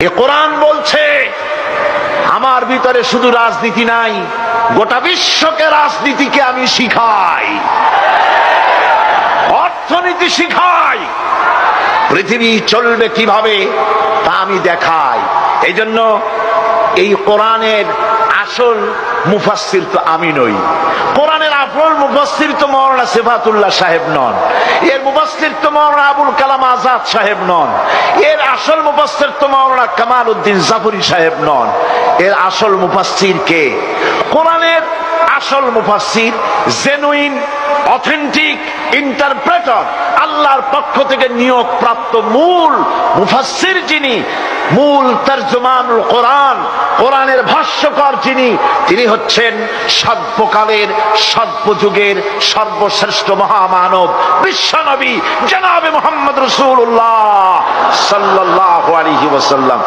এ কোরআন বলছে আমার ভিতরে শুধু রাজনীতি নাই, গোটা বিশ্বকে রাজনীতিকে আমি শিখাই, অর্থনীতি শিখাই, পৃথিবী চলবে কিভাবে তা আমি দেখাই। এই জন্য এই কোরআনের আসল মুফাসসির তো আমি নই, কোরআনের আসল মুফাসসির তো মাওলানা সিফাতুল্লাহ সাহেব নন, এর মুফাসসির তো মাওলানা আবুল কালাম আজাদ সাহেব নন, এর আসল মুফাসসির তো মাওলানা কামাল উদ্দিন জাফরি সাহেব নন। এর আসল মুফাসসির কে? কোরআনের আসল মুফাসসির, জেনুইন অথেন্টিক ইন্টারপ্রেটার, আল্লাহর পক্ষ থেকে নিয়োগ প্রাপ্ত মূল মুফাসসির যিনি, মূল তরজমানুল কোরআন, কোরআনের ভাষ্যকার যিনি, তিনি হচ্ছেন সর্বকালের সর্বযুগের সর্বশ্রেষ্ঠ মহামানব বিশ্বনবী জনাবে মুহাম্মদ রাসূলুল্লাহ সাল্লাল্লাহু আলাইহি ওয়াসাল্লাম।